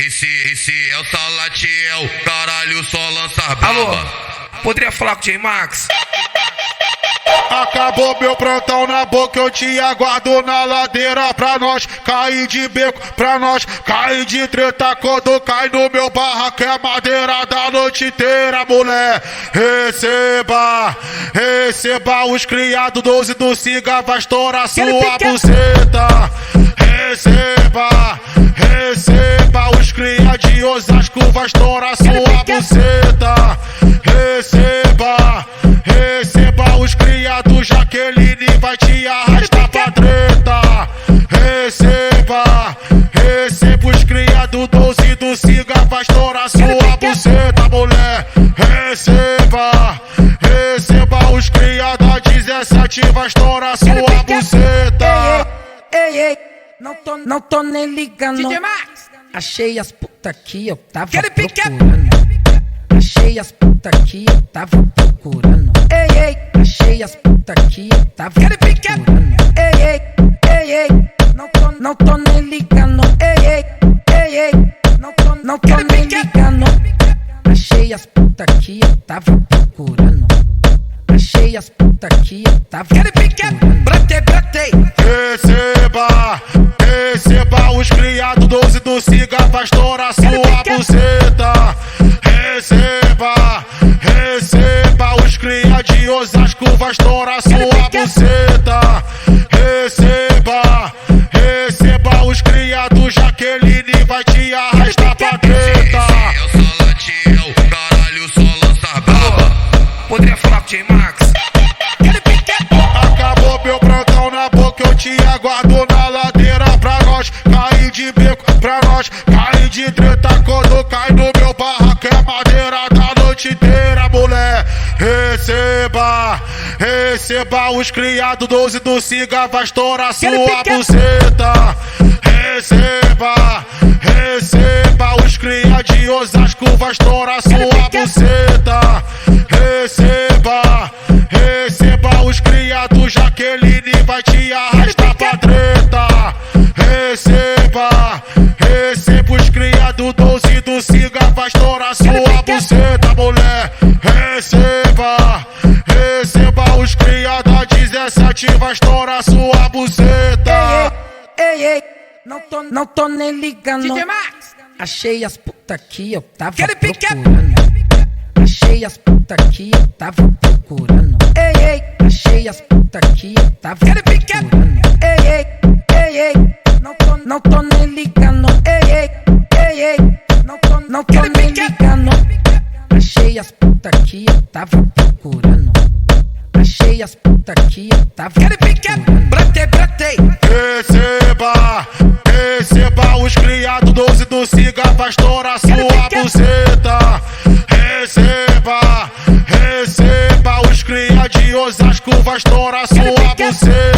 Esse é o Salatiel, caralho, só lança braba. Alô, poderia falar com o J-Max? Acabou meu plantão na boca, eu te aguardo na ladeira pra nós cair de beco, pra nós cair de treta. Quando cai no meu barraco é madeira da noite inteira, mulher. Receba os criados 12 do Siga, vai estourar sua buceta. Receba os cria de Osasco, vai estourar sua buceta. Receba os criados Jaqueline, vai te arrastar pra treta. Receba os criados 12 do Siga, vai estourar sua buceta, mulher. Receba os criados 17, vai estourar sua buceta. Ei, não tô nem ligando. DJ Max, achei as puta que eu tava procurando. Achei as puta que eu tava procurando. Ei, achei as puta que eu tava procurando. Ei, não tô nem ligando. Ei, não tô nem ligando. Achei as puta que eu tava procurando. Achei as puta que eu tava procurando. Brotei. Receba os criados 12 do Siga, vai estourar sua buceta. Receba os cria de Osasco, vai estourar sua buceta. Receba os criados Jaqueline, vai te arrastar pra treta. É o Salatiel, caralho, só lança braba. Poderia falar com o J-Max? Acabou meu plantão na boca, eu te aguardo na ladeira pra nós cair de beco, pra nós cair de treta. Quando cai no meu barraco é madeira da noite inteira, mulher. Receba os criados 12 do Siga, vai estourar sua buceta. Receba os cria de Osasco, vai estourar sua buceta. Receba os criados Jaqueline, vai te arrastar pra treta. Receba os criados 12 do Siga, vai estourar sua buceta, mulher. Receba os criados 17, vai estourar sua buceta. Ei, não tô nem ligando. DJ Max, achei as puta que eu tava procurando. Achei as puta que eu tava procurando. Ei, achei as puta que eu tava procurando. Ei, não tô nem ligando. Ei, não tô nem ligando. Achei as puta que eu tava procurando. Achei as puta que eu tava procurando. brotei. Receba os criados 12 do Siga, vai estourar sua buceta. Receba os cria de Osasco, vai estourar sua buceta.